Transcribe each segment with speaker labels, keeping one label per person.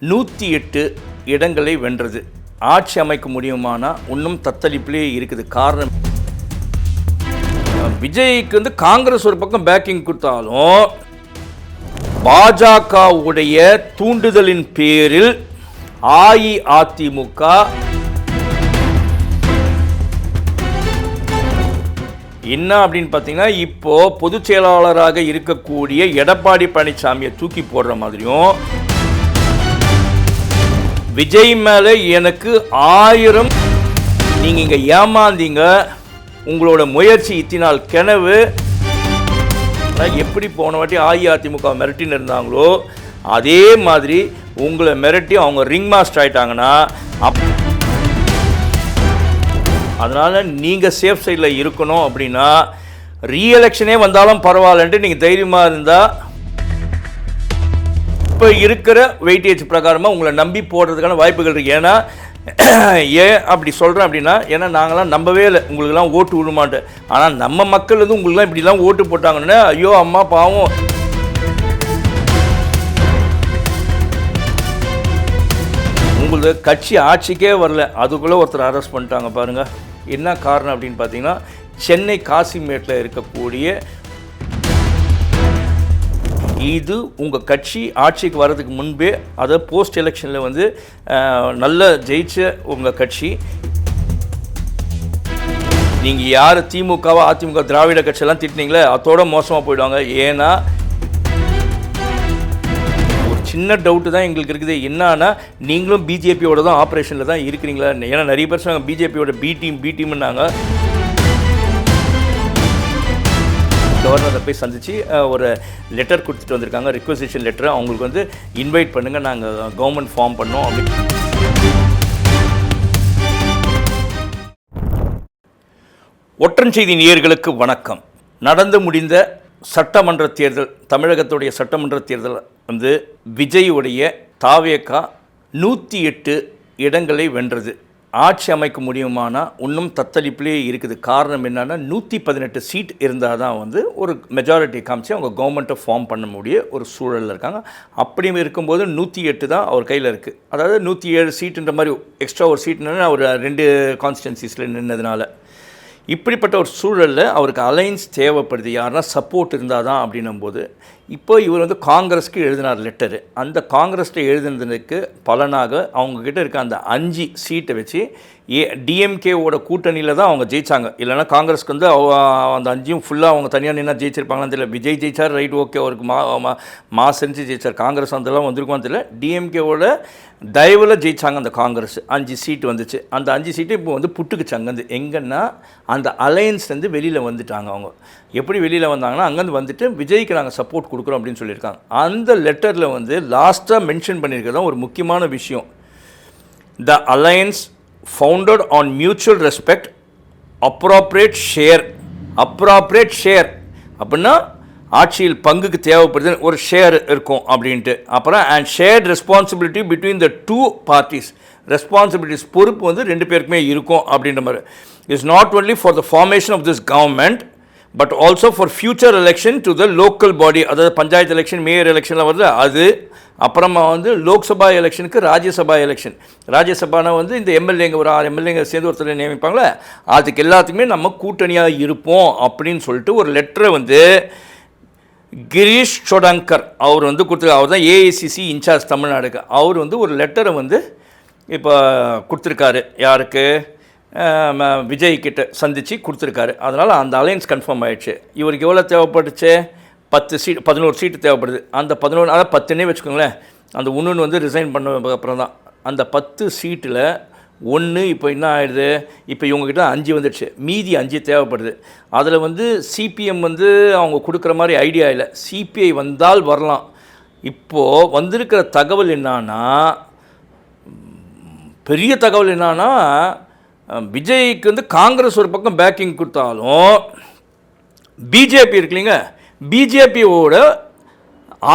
Speaker 1: 108 இடங்களை வென்றது. ஆட்சி அமைக்க முடியுமானா இன்னும் தத்தளிப்பிலே இருக்குது. காரணம், விஜய்க்கு காங்கிரஸ் ஒரு பக்கம் பேக்கிங் கொடுத்தாலும் பாஜகவுடைய தூண்டுதலின் பேரில் அஇஅதிமுக என்ன அப்படின்னு பார்த்தீங்கன்னா, இப்போ பொதுச் செயலாளராக இருக்கக்கூடிய எடப்பாடி பழனிசாமியை தூக்கி போடுற மாதிரியும், விஜய் மேலே எனக்கு 1000 நீங்கள் இங்கே ஏமாந்தீங்க, உங்களோட முயற்சி இத்தினால் கனவு, எப்படி போன வாட்டி அஇஅதிமுக மிரட்டின்னு இருந்தாங்களோ அதே மாதிரி உங்களை மிரட்டி அவங்க ரிங் மாஸ்டர் ஆகிட்டாங்கன்னா, அதனால் நீங்கள் சேஃப் சைடில் இருக்கணும். அப்படின்னா ரீஎலெக்ஷனே வந்தாலும் பரவாயில்லன்ட்டு நீங்கள் தைரியமாக இருந்தால் இப்போ இருக்கிற வெயிட்டேஜ் பிரகாரமாக உங்களை நம்பி போடுறதுக்கான வாய்ப்புகள் இருக்குது. ஏன்னா ஏன் அப்படி சொல்கிறேன் அப்படின்னா, ஏன்னா நாங்களாம் நம்பவே இல்லை உங்களுக்கெல்லாம் ஓட்டு விடமாட்டேன். ஆனால் நம்ம மக்கள் உங்களுக்குலாம் இப்படிலாம் ஓட்டு போட்டாங்கன்னா ஐயோ அம்மா பாவம். உங்களது கட்சி ஆட்சிக்கே வரல, அதுக்குள்ளே ஒருத்தர் அரெஸ்ட் பண்ணிட்டாங்க பாருங்கள். என்ன காரணம் அப்படின்னு பார்த்தீங்கன்னா, சென்னை காசிமேட்டில் இருக்கக்கூடிய இது உங்கள் கட்சி ஆட்சிக்கு வர்றதுக்கு முன்பே, அதை போஸ்ட் எலெக்ஷனில் நல்ல ஜெயிச்ச உங்கள் கட்சி, நீங்கள் யார் திமுகவா அதிமுக திராவிட கட்சியெல்லாம் திட்டினீங்களே அதோட மோசமாக போயிடுவாங்க. ஏன்னா ஒரு சின்ன டவுட்டு தான் எங்களுக்கு இருக்குது. என்னன்னா, நீங்களும் பிஜேபியோட தான் ஆப்ரேஷனில் தான் இருக்கிறீங்களா? ஏன்னா நிறைய பேர் சொன்னாங்க பிஜேபியோட பி டீம்னாங்க. கவர்னரை போய் சந்தித்து ஒரு லெட்டர் கொடுத்துட்டு வந்திருக்காங்க, ரிக்வசிஷன் லெட்டர். அவங்களுக்கு இன்வைட் பண்ணுங்கள், நாங்கள் கவர்மெண்ட் ஃபார்ம் பண்ணோம் அப்படி. ஒற்றன் செய்தி நேயர்களுக்கு வணக்கம். நடந்து முடிந்த சட்டமன்ற தேர்தல், தமிழகத்துடைய சட்டமன்ற தேர்தல் விஜயுடைய தாவேகா 108 இடங்களை வென்றது. ஆட்சி அமைக்க முடியுமானா இன்னும் தத்தளிப்பிலே இருக்குது. காரணம் என்னென்னா, 118 சீட் இருந்தால் தான் ஒரு மெஜாரிட்டி காமிச்சு அவங்க கவர்மெண்ட்டை ஃபார்ம் பண்ண முடிய ஒரு சூழலில் இருக்காங்க. அப்படி இருக்கும்போது 108 தான் அவர் கையில் இருக்குது. அதாவது 107 சீட்டுன்ற மாதிரி எக்ஸ்ட்ரா ஒரு சீட்னா ஒரு 2 கான்ஸ்டிடன்சிஸில் நின்றதுனால, இப்படிப்பட்ட ஒரு சூழலில் அவருக்கு அலைன்ஸ் தேவைப்படுது. யாருன்னா சப்போர்ட் இருந்தால் தான் அப்படின்னும்போது, இப்போ இவர் காங்கிரஸ்க்கு எழுதினார் லெட்டரு. அந்த காங்கிரஸில் எழுதுனதுக்கு பலனாக அவங்கக்கிட்ட இருக்க அந்த 5 சீட்டை வச்சு டிஎம்கேவோட கூட்டணியில் தான் அவங்க ஜெயித்தாங்க. இல்லைனா காங்கிரஸ்க்கு அந்த 5 ஃபுல்லாக அவங்க தனியாக நின்னா ஜெயிச்சிருப்பாங்கன்னு தெரியல. விஜய் ஜெயிச்சார், ரைட், ஓகே, அவருக்கு செஞ்சு ஜெயிச்சார். காங்கிரஸ் அதெல்லாம் வந்திருக்குமான்னு தெரியல. டிஎம்கேவோட தயவில் ஜெயித்தாங்க அந்த காங்கிரஸ். 5 சீட்டு வந்துச்சு. அந்த 5 சீட்டு இப்போ புட்டுக்குச்சு அங்கேருந்து. எங்கன்னா அந்த அலையன்ஸ்லேருந்து வெளியில் வந்துட்டாங்க. அவங்க எப்படி வெளியில் வந்தாங்கன்னா, அங்கேருந்து வந்துட்டு விஜய்க்கு நாங்கள் சப்போர்ட் கொடுக்குறோம் அப்படின்னு சொல்லியிருக்காங்க. அந்த லெட்டரில் லாஸ்ட்டாக மென்ஷன் பண்ணியிருக்கிறது ஒரு முக்கியமான விஷயம். த alliance founded on mutual respect, appropriate share அப்படின்னா ஆட்சியில் பங்குக்கு தேவைப்படுது ஒரு ஷேர் இருக்கும் அப்படின்ட்டு. அப்புறம் and shared responsibility between the 2 parties, responsibilities பொறுப்பு 2 பேருக்குமே இருக்கும் அப்படின்ற மாதிரி. Is not only for the formation of this government but also for future election to the local body. அதாவது பஞ்சாயத்து எலெக்ஷன், மேயர் எலெக்ஷனில் வருது அது. அப்புறமா லோக்சபா எலெக்ஷனுக்கு ராஜ்யசபா எலெக்ஷன். ராஜ்யசபானா இந்த எம்எல்ஏங்க ஒரு 6 எம்எல்ஏங்க சேர்ந்து ஒருத்தர் நியமிப்பாங்களே, அதுக்கு எல்லாத்துக்குமே நம்ம கூட்டணியாக இருப்போம் அப்படின்னு சொல்லிட்டு ஒரு லெட்டரை கிரீஷ் சோடங்கர் அவர் கொடுத்துருக்காரு. அவர் தான் ஏஐசிசி இன்சார்ஜ் தமிழ்நாடுக்கு. அவர் ஒரு லெட்டரை இப்போ கொடுத்துருக்காரு. யாருக்கு? விஜய்கிட்ட சந்தித்து கொடுத்துருக்காரு. அதனால் அந்த அலையன்ஸ் கன்ஃபார்ம் ஆகிடுச்சு. இவருக்கு எவ்வளோ தேவைப்பட்டுச்சு? 10 சீட், 11 சீட்டு தேவைப்படுது. அந்த 11, அதாவது 10னே வச்சுக்கோங்களேன். அந்த 1 ரிசைன் பண்ண அப்புறம் தான் அந்த 10 சீட்டில் 1 இப்போ என்ன ஆகிடுது? இப்போ இவங்ககிட்ட 5 வந்துடுச்சு, மீதி 5 தேவைப்படுது. அதில் சிபிஎம் அவங்க கொடுக்குற மாதிரி ஐடியா இல்லை. சிபிஐ வந்தால் வரலாம். இப்போது வந்திருக்கிற தகவல் என்னன்னா, பெரிய தகவல் என்னன்னா, விஜய்க்கு காங்கிரஸ் ஒரு பக்கம் பேக்கிங் கொடுத்தாலும் பிஜேபி இருக்குல்லைங்க, பிஜேபியோட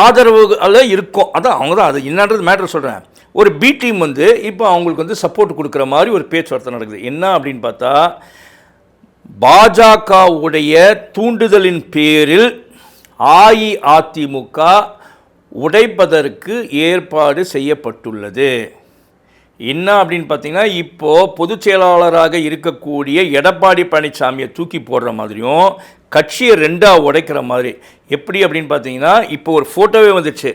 Speaker 1: ஆதரவு இருக்கும். அதான் அவங்க தான் அது என்னன்றது மேட்டர் சொல்கிறேன். ஒரு பி டீம் இப்போ அவங்களுக்கு சப்போர்ட் கொடுக்குற மாதிரி ஒரு பேச்சுவார்த்தை நடக்குது. என்ன அப்படின்னு பார்த்தா, பாஜகவுடைய தூண்டுதலின் பேரில் அஇஅதிமுக உடைப்பதற்கு ஏற்பாடு செய்யப்பட்டுள்ளது. என்ன அப்படின்னு பார்த்தீங்கன்னா, இப்போது பொதுச் செயலாளராக இருக்கக்கூடிய எடப்பாடி பழனிசாமியை தூக்கி போடுற மாதிரியும் கட்சியை ரெண்டாக உடைக்கிற மாதிரி. எப்படி அப்படின்னு பார்த்தீங்கன்னா, இப்போ ஒரு ஃபோட்டோவே வந்துடுச்சு.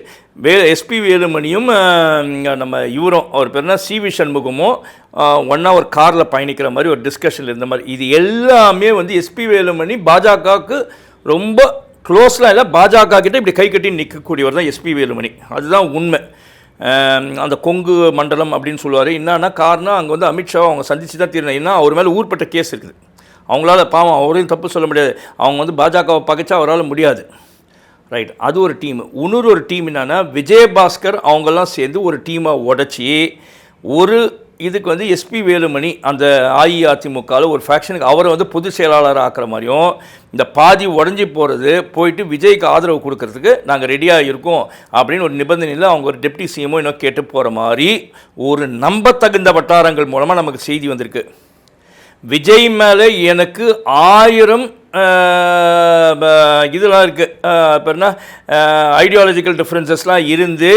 Speaker 1: எஸ்பி வேலுமணியும் நம்ம இவரும் அவர் பேர்னா சிவி சண்முகமும் ஒன்றா ஒரு காரில் பயணிக்கிற மாதிரி ஒரு டிஸ்கஷன் இருந்த மாதிரி. இது எல்லாமே வந்து எஸ்பி வேலுமணி பாஜகவுக்கு ரொம்ப க்ளோஸ்லாம் இல்லை, பாஜக கிட்ட இப்படி கை கட்டி நிற்கக்கூடியவர் தான் எஸ்பி வேலுமணி. அதுதான் உண்மை. அந்த கொங்கு மண்டலம் அப்படின்னு சொல்லுவார். என்னன்னா காரணம், அங்கே வந்து அமித்ஷா அவங்க சந்தித்து தான் தீரணும். ஏன்னா அவர் மேலே ஊர்பட்ட கேஸ் இருக்குது. அவங்களால பாவம் அவரையும் தப்பு சொல்ல முடியாது. அவங்க வந்து பாஜகவை பகைச்சா அவரால் முடியாது. ரைட், அது ஒரு டீம். இன்னொரு ஒரு டீம் என்னென்னா, விஜயபாஸ்கர் அவங்கெல்லாம் சேர்ந்து ஒரு டீமை உடச்சி ஒரு இதுக்கு வந்து எஸ்பி வேலுமணி அந்த அஇஅதிமுகவில் ஒரு ஃபேக்ஷனுக்கு அவரை வந்து பொதுச் செயலாளர் ஆக்குற மாதிரியும், இந்த பாதி உடஞ்சி போகிறது போயிட்டு விஜய்க்கு ஆதரவு கொடுக்கறதுக்கு நாங்கள் ரெடியாக இருக்கோம் அப்படின்னு ஒரு நிபந்தனையில் அவங்க ஒரு டெப்டி சிஎம்ஓ இன்னும் கேட்டு போகிற மாதிரி ஒரு நம்பத்தகுந்த வட்டாரங்கள் மூலமாக நமக்கு செய்தி வந்திருக்கு. விஜய் மேலே எனக்கு 1000 இதெல்லாம் இருக்குது, இப்போ என்ன ஐடியாலஜிக்கல் டிஃப்ரென்சஸ்லாம் இருந்து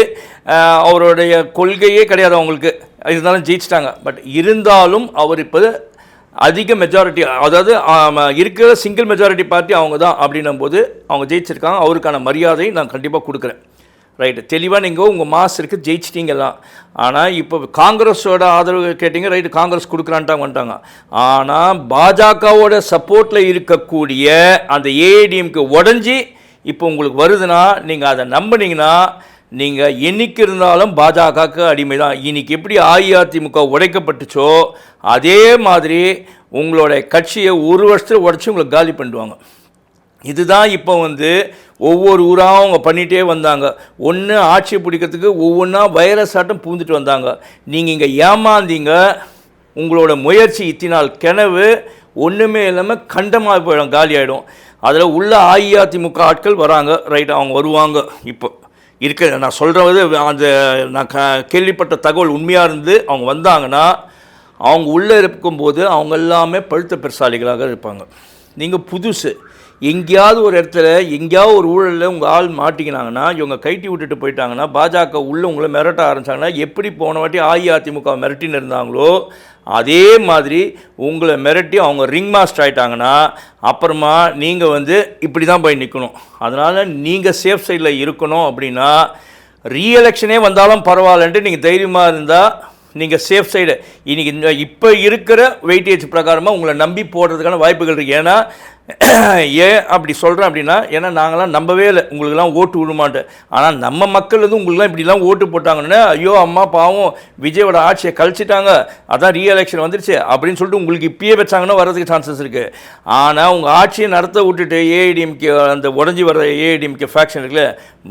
Speaker 1: அவருடைய கொள்கையே கிடையாது அவங்களுக்கு, இருந்தாலும் ஜெயிச்சிட்டாங்க. பட் இருந்தாலும் அவர் இப்போ அதிக மெஜாரிட்டி, அதாவது இருக்கிற சிங்கிள் மெஜாரிட்டி பார்ட்டி அவங்க தான் அப்படின்னும் போது அவங்க ஜெயிச்சிருக்காங்க. அவருக்கான மரியாதை நான் கண்டிப்பாக கொடுக்குறேன். ரைட்டு, தெளிவாக நீங்கள் உங்கள் மாஸ் இருக்குது, ஜெயிச்சிட்டிங்கலாம். ஆனால் இப்போ காங்கிரஸோட ஆதரவு கேட்டிங்க, ரைட்டு, காங்கிரஸ் கொடுக்குறான்ட்டாங்க வந்துட்டாங்க. ஆனால் பாஜகவோட சப்போர்ட்டில் இருக்கக்கூடிய அந்த ஏஐடிஎம்க்கு உடஞ்சி இப்போ உங்களுக்கு வருதுன்னா நீங்கள் அதை நம்பினீங்கன்னா நீங்கள் என்னைக்கு இருந்தாலும் பாஜகவுக்கு அடிமை தான். இன்றைக்கி எப்படி அஇஅதிமுக உடைக்கப்பட்டுச்சோ அதே மாதிரி உங்களோட கட்சியை ஒரு வருஷத்தில் உடச்சி உங்களுக்கு காலி பண்ணிடுவாங்க. இதுதான் இப்போ வந்து ஒவ்வொரு ஊராக அவங்க பண்ணிகிட்டே வந்தாங்க. ஒன்று ஆட்சியை பிடிக்கிறதுக்கு ஒவ்வொன்றா வைரஸ் ஆட்டம் பூந்துட்டு வந்தாங்க. நீங்கள் இங்கே ஏமாந்தீங்க. உங்களோட முயற்சி இத்தினால் கனவு ஒன்றுமே இல்லாமல் கண்டமாக போயிடும், காலி ஆகிடும். அதில் உள்ள அஇஅதிமுக ஆட்கள் வராங்க, ரைட், அவங்க வருவாங்க. இப்போ இருக்க நான் சொல்கிறது அந்த நான் கேள்விப்பட்ட தகவல் உண்மையாக இருந்து அவங்க வந்தாங்கன்னா அவங்க உள்ளே இருக்கும்போது அவங்க எல்லாமே பழுத்த பெருசாலிகளாக இருப்பாங்க. நீங்கள் புதுசு எங்கேயாவது ஒரு இடத்துல எங்கேயாவது ஒரு ஊழலில் உங்கள் ஆள் மாட்டிக்கினாங்கன்னா, இவங்க கைட்டி விட்டுட்டு போயிட்டாங்கன்னா, பாஜக உள்ளே உங்களை மிரட்ட ஆரம்பித்தாங்கன்னா, எப்படி போன வாட்டி அஇஅதிமுக மிரட்டின்னு இருந்தாங்களோ அதே மாதிரி உங்களை மிரட்டி அவங்க ரிங் மாஸ்டர் ஆகிட்டாங்கன்னா அப்புறமா நீங்கள் வந்து இப்படி தான் போய் நிற்கணும். அதனால் நீங்கள் சேஃப் சைடில் இருக்கணும். அப்படின்னா ரீஎலெக்ஷனே வந்தாலும் பரவாயில்லன்ட்டு நீங்கள் தைரியமாக இருந்தால் நீங்கள் சேஃப் சைடு இன்றைக்கி இப்போ இருக்கிற வெயிட்டேஜ் பிரகாரமாக உங்களை நம்பி போடுறதுக்கான வாய்ப்புகள் இருக்குது. ஏன்னா ஏன் அப்படி சொல்கிறேன் அப்படின்னா, ஏன்னா நாங்களாம் நம்பவே இல்லை உங்களுக்கெல்லாம் ஓட்டு விடுமாட்டேன். ஆனால் நம்ம மக்கள் வந்து உங்களுக்குலாம் இப்படிலாம் ஓட்டு போட்டாங்கன்னா, ஐயோ அம்மா பாவம் விஜயோட ஆட்சியை கழிச்சிட்டாங்க, அதான் ரீஎலெக்ஷன் வந்துருச்சு அப்படின்னு சொல்லிட்டு உங்களுக்கு இப்பயே வச்சாங்கன்னா வர்றதுக்கு சான்சஸ் இருக்குது. ஆனால் உங்கள் ஆட்சியை நடத்த விட்டுட்டு ஏஐடிஎம்கே அந்த உடஞ்சி வர்ற ஏஐடிஎம்கே ஃபேக்ஷன் இருக்குல்ல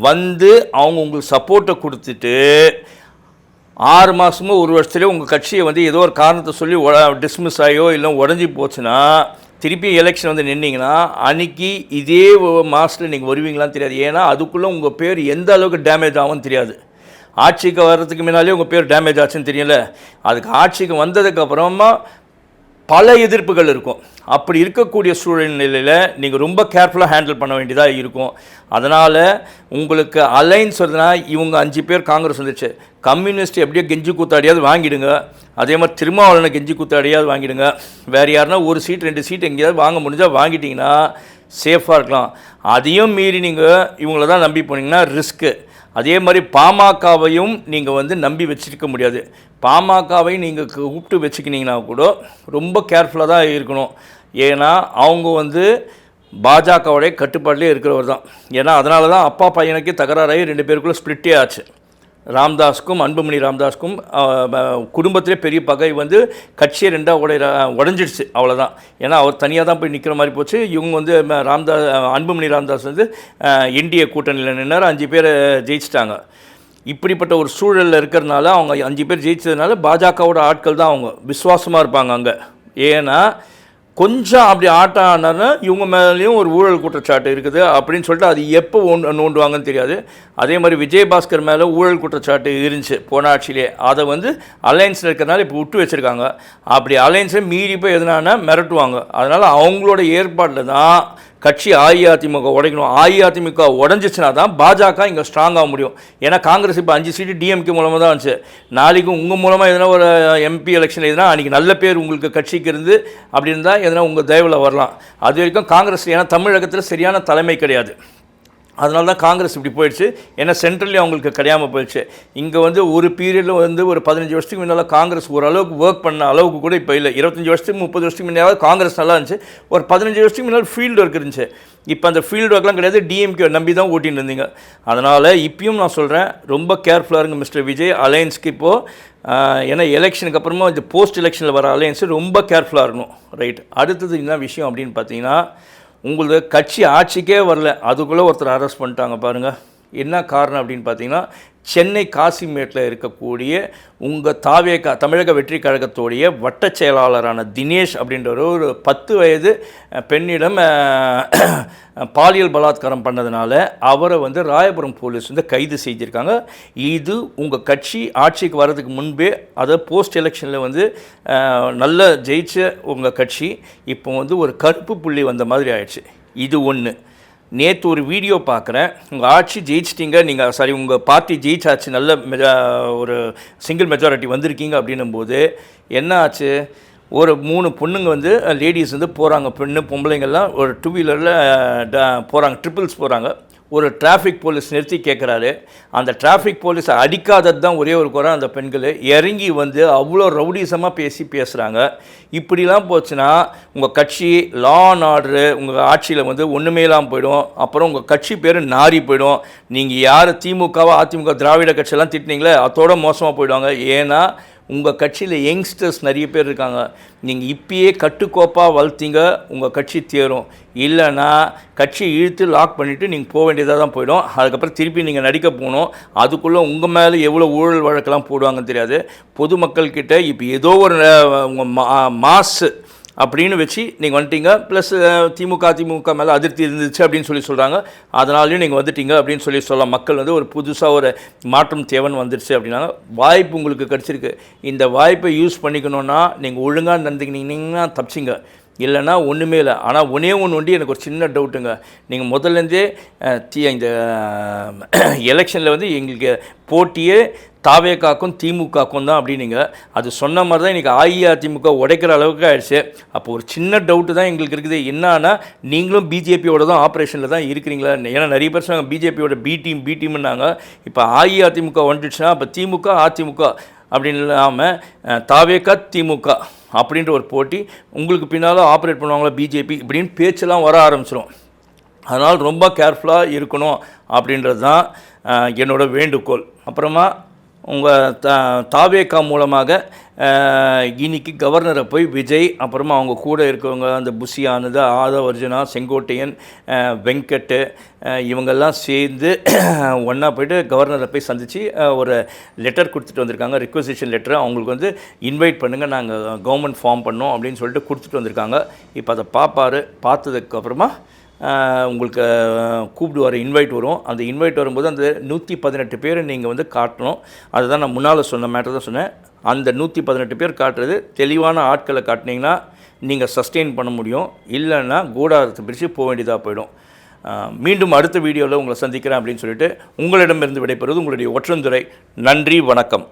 Speaker 1: வந்து அவங்க உங்களுக்கு சப்போர்ட்டை கொடுத்துட்டு 6 மாதமோ ஒரு வருஷத்துலேயே உங்கள் கட்சியை வந்து ஏதோ ஒரு காரணத்தை சொல்லி டிஸ்மிஸ் ஆகியோ இல்லை உடஞ்சி போச்சுன்னா திருப்பி எலெக்ஷன் வந்து நின்னீங்கன்னா அன்றைக்கி இதே மாதத்தில் நீங்கள் வருவீங்களான்னு தெரியாது. ஏன்னா அதுக்குள்ளே உங்கள் பேர் எந்த அளவுக்கு டேமேஜ் ஆகும்னு தெரியாது. ஆட்சிக்கு வர்றதுக்கு முன்னாலே உங்கள் பேர் டேமேஜ் ஆச்சுன்னு தெரியல. அதுக்கு ஆட்சிக்கு வந்ததுக்கப்புறமா பல எதிர்ப்புகள் இருக்கும். அப்படி இருக்கக்கூடிய சூழ்நிலையில் நீங்கள் ரொம்ப கேர்ஃபுல்லாக ஹேண்டில் பண்ண வேண்டியதாக இருக்கும். அதனால் உங்களுக்கு அலைன்ஸ் வருதுன்னா இவங்க 5 பேர் காங்கிரஸ் வந்துச்சு, கம்யூனிஸ்ட் எப்படியோ கெஞ்சி கூத்தாடியாவது வாங்கிடுங்க. அதே மாதிரி திருமாவளவனை கெஞ்சி கூத்தாடியாவது வாங்கிடுங்க. வேறு யாருன்னா ஒரு சீட் 2 சீட் எங்கேயாவது வாங்க முடிஞ்சால் வாங்கிட்டிங்கன்னா சேஃபாக இருக்கலாம். அதையும் மீறி நீங்கள் இவங்கள தான் நம்பி போனீங்கன்னா ரிஸ்க்கு. அதே மாதிரி பாமகவையும் நீங்கள் வந்து நம்பி வச்சுருக்க முடியாது. பாமகவை நீங்கள் கூப்பிட்டு வச்சுக்கினீங்கன்னா கூட ரொம்ப கேர்ஃபுல்லாக தான் இருக்கணும். ஏன்னா அவங்க வந்து பாஜகவுடைய கட்டுப்பாட்டிலே இருக்கிறவர் தான். ஏன்னா அதனால தான் அப்பா பையனுக்கே தகராறாகி 2 பேருக்குள்ளே ஸ்பிளிட்டே ஆச்சு. ராம்தாஸுக்கும் அன்புமணி ராம்தாஸுக்கும் குடும்பத்திலே பெரிய பகை வந்து கட்சியை 2ஆக உடஞ்சிடுச்சு, அவ்வளோதான். ஏன்னா அவர் தனியாக தான் போய் நிற்கிற மாதிரி போச்சு. இவங்க வந்து அன்புமணி ராம்தாஸ் வந்து என்டிஏ கூட்டணியில் நின்னார், 5 பேர் ஜெயிச்சிட்டாங்க. இப்படிப்பட்ட ஒரு சூழலில் இருக்கிறதுனால அவங்க 5 பேர் ஜெயிச்சதுனால பாஜகவோட ஆட்கள் தான் அவங்க விசுவாசமாக இருப்பாங்க அங்கே. ஏன்னா கொஞ்சம் அப்படி ஆட்டம் ஆனார்னா இவங்க மேலேயும் ஒரு ஊழல் குற்றச்சாட்டு இருக்குது அப்படின்னு சொல்லிட்டு அது எப்போ நோண்டுவாங்கன்னு தெரியாது. அதே மாதிரி விஜயபாஸ்கர் மேலே ஊழல் குற்றச்சாட்டு இருந்துச்சு போன ஆட்சியிலே. அதை வந்து அலையன்ஸில் இருக்கிறனால இப்போ விட்டு வச்சுருக்காங்க. அப்படி அலையன்ஸை மீறி போய் எதுனா மிரட்டுவாங்க. அதனால் அவங்களோட ஏற்பாட்டில் தான் கட்சி அஇஅதிமுக உடைக்கணும். அஇஅதிமுக உடஞ்சிச்சுனா தான் பாஜக இங்கே ஸ்ட்ராங்காக முடியும். ஏன்னா காங்கிரஸ் இப்போ 5 சீட்டு டிஎம்கே மூலமாக தான் வந்துச்சு. நாளைக்கு உங்கள் மூலமாக எதனா ஒரு எம்பி எலெக்ஷன் எதுனா அன்றைக்கி நல்ல பேர் உங்களுக்கு கட்சிக்கு இருந்து அப்படி இருந்தால் எதனா உங்கள் தயவில் வரலாம். அது வரைக்கும் காங்கிரஸ் ஏன்னா தமிழகத்தில் சரியான தலைமை கிடையாது. அதனால தான் காங்கிரஸ் இப்படி போயிடுச்சு. ஏன்னா சென்ட்ரல்லையும் அவங்களுக்கு கிடையாமல் போயிடுச்சு. இங்கே வந்து ஒரு பீரியடில் வந்து ஒரு 15 வருஷத்துக்கு முன்னால் காங்கிரஸ் ஓரளவுக்கு ஒர்க் பண்ண அளவுக்கு கூட இப்போ இல்லை. 25 வருஷத்துக்கு 30 வருஷத்துக்கு முன்னாடி காங்கிரஸ் நல்லா இருந்துச்சு. ஒரு 15 வருஷத்துக்கு முன்னால் ஃபீல்டு ஒர்க் இருந்துச்சு. இப்போ அந்த ஃபீல்டு ஒர்க்லாம் கிடையாது. டிஎம்கே நம்பி தான் ஓட்டின்னு இருந்தீங்க. அதனால் இப்பயும் நான் சொல்கிறேன், ரொம்ப கேர்ஃபுல்லாக இருங்க மிஸ்டர் விஜய். அலையன்ஸ்க்கு இப்போது ஏன்னா எலெக்ஷனுக்கு அப்புறமா இந்த போஸ்ட் எலெக்ஷனில் வர அலையன்ஸு ரொம்ப கேர்ஃபுல்லாக இருக்கணும். ரைட். அடுத்தது என்ன விஷயம் அப்படின்னு பார்த்தீங்கன்னா, உங்களுக்கு கட்சி ஆட்சிக்கே வரல, அதுக்குள்ளே ஒருத்தர் அரெஸ்ட் பண்ணிட்டாங்க பாருங்கள். என்ன காரணம் அப்படின்னு பார்த்தீங்கன்னா, சென்னை காசிமேட்டில் இருக்கக்கூடிய உங்கள் தாவேகா தமிழக வெற்றி கழகத்தோடைய வட்டச் செயலாளரான தினேஷ் அப்படின்ற ஒரு 10 வயது பெண்ணிடம் பாலியல் பலாத்காரம் பண்ணதுனால அவரை வந்து ராயபுரம் போலீஸ் வந்து கைது செஞ்சுருக்காங்க. இது உங்கள் கட்சி ஆட்சிக்கு வர்றதுக்கு முன்பே, அதை போஸ்ட் எலெக்ஷனில் வந்து நல்ல ஜெயிச்ச உங்கள் கட்சி இப்போ வந்து ஒரு கருப்பு புள்ளி வந்த மாதிரி ஆயிடுச்சு. இது ஒன்று. நேற்று ஒரு வீடியோ பார்க்குறேன், உங்கள் ஆட்சி ஜெயிச்சிட்டிங்க, நீங்கள் உங்கள் பார்ட்டி ஜெயிச்சாச்சு, நல்ல ஒரு சிங்கிள் மெஜாரிட்டி வந்திருக்கீங்க அப்படின்னும் போது என்ன ஆச்சு, ஒரு 3 பொண்ணுங்க வந்து லேடிஸ் வந்து போகிறாங்க, பொம்பளைங்கள்லாம் ஒரு 2 வீலரில் போகிறாங்க, ட்ரிபிள்ஸ் போகிறாங்க. ஒரு டிராஃபிக் போலீஸ் நிறுத்தி கேட்குறாரு. அந்த டிராஃபிக் போலீஸை அடிக்காதது தான் ஒரே ஒரு குறை. அந்த பெண்கள் இறங்கி வந்து அவ்வளோ ரவுடிசமாக பேசுகிறாங்க. இப்படிலாம் போச்சுன்னா உங்கள் கட்சி லா அண்ட் ஆர்டரு உங்கள் ஆட்சியில் வந்து ஒன்றுமே இல்லாமல் போயிடும். அப்புறம் உங்கள் கட்சி பேர் நாரி போயிடும். நீங்கள் யார் திமுகவோ அதிமுக திராவிட கட்சியெல்லாம் திட்டினீங்களே அதோட மோசமாக போயிடுவாங்க. ஏன்னா உங்கள் கட்சியில் யங்ஸ்டர்ஸ் நிறைய பேர் இருக்காங்க. நீங்கள் இப்பயே கட்டுக்கோப்பாக வளர்த்தீங்க, உங்கள் கட்சி தேரும். இல்லைன்னா கட்சியை இழுத்து லாக் பண்ணிவிட்டு நீங்கள் போக வேண்டியதாக தான் போயிடும். அதுக்கப்புறம் திருப்பி நீங்கள் நடிக்க போகணும். அதுக்குள்ளே உங்கள் மேலே எவ்வளோ ஊழல் வழக்கெல்லாம் போடுவாங்கன்னு தெரியாது. பொதுமக்கள்கிட்ட இப்போ ஏதோ ஒரு உங்கள் மாசு அப்படின்னு வச்சு நீங்கள் வந்துட்டீங்க. ப்ளஸ் திமுக மேலே அதிருப்தி இருந்துச்சு அப்படின்னு சொல்கிறாங்க. அதனாலையும் நீங்கள் வந்துட்டீங்க அப்படின்னு சொல்லலாம். மக்கள் வந்து ஒரு புதுசாக ஒரு மாற்றம் தேவைன்னு வந்துடுச்சு அப்படின்னாங்க. வாய்ப்பு உங்களுக்கு கிடச்சிருக்கு. இந்த வாய்ப்பை யூஸ் பண்ணிக்கணுன்னா நீங்கள் ஒழுங்காக நடந்துக்கினீங்கன்னா தப்பிச்சிங்க. இல்லைன்னா ஒன்றுமே இல்லை. ஆனால் ஒன்று எனக்கு ஒரு சின்ன டவுட்டுங்க. நீங்கள் முதல்லேருந்தே இந்த எலெக்ஷனில் வந்து எங்களுக்கு போட்டியே தாவேகாக்கும் திமுகக்கும் தான் அப்படின்னீங்க. அது சொன்ன மாதிரி தான் இன்றைக்கி அஇஅதிமுக உடைக்கிற அளவுக்கு ஆயிடுச்சு. அப்போ ஒரு சின்ன டவுட்டு தான் எங்களுக்கு இருக்குது. என்னன்னா நீங்களும் பிஜேபியோட தான் ஆப்ரேஷனில் தான் இருக்கிறீங்களா? ஏன்னா நிறைய பேர் சொன்னாங்க பிஜேபியோட பி டீம்னாங்க. இப்போ அஇஅதிமுக வந்துடுச்சுன்னா அப்போ திமுக அதிமுக அப்படின்னு இல்லாமல் தாவேகா திமுக அப்படின்ற ஒரு போட்டி உங்களுக்கு பின்னால் ஆப்ரேட் பண்ணுவாங்களா பிஜேபி இப்படின்னு பேச்செல்லாம் வர ஆரம்பிச்சிடும். அதனால் ரொம்ப கேர்ஃபுல்லாக இருக்கணும் அப்படின்றது தான் என்னோடய வேண்டுகோள். அப்புறமா உங்கள் தாவேகா மூலமாக இன்னைக்கு கவர்னரை போய் விஜய், அப்புறமா அவங்க கூட இருக்கவங்க அந்த புஷி ஆனது, ஆதவ் அர்ஜுனா, செங்கோட்டையன், வெங்கட் இவங்கெல்லாம் சேர்ந்து ஒன்றா போய்ட்டு கவர்னரை போய் சந்தித்து ஒரு லெட்டர் கொடுத்துட்டு வந்திருக்காங்க. ரிக்வசிஷன் லெட்டர். அவங்களுக்கு வந்து இன்வைட் பண்ணுங்கள், நாங்கள் கவர்மெண்ட் ஃபார்ம் பண்ணோம் அப்படின்னு சொல்லிட்டு கொடுத்துட்டு வந்திருக்காங்க. இப்போ அதை பார்ப்பார். பார்த்ததுக்கப்புறமா உங்களுக்கு கூப்பிடுவார், இன்வைட் வரும். அந்த இன்வைட் வரும்போது அந்த 118 பேர் நீங்கள் வந்து காட்டணும். அதுதான் நான் முன்னால் சொன்ன மேட்டர் தான் சொன்னேன். அந்த 118 பேர் காட்டுறது தெளிவான ஆட்களை காட்டினீங்கன்னா நீங்கள் சஸ்டெயின் பண்ண முடியும். இல்லைன்னா கூடாரத்தை பிரித்து போக வேண்டியதாக போயிடும். மீண்டும் அடுத்த வீடியோவில் உங்களை சந்திக்கிறேன் அப்படின்னு சொல்லிட்டு உங்களிடமிருந்து விடைபெறுவது உங்களுடைய ஒற்றந்துரை. நன்றி, வணக்கம்.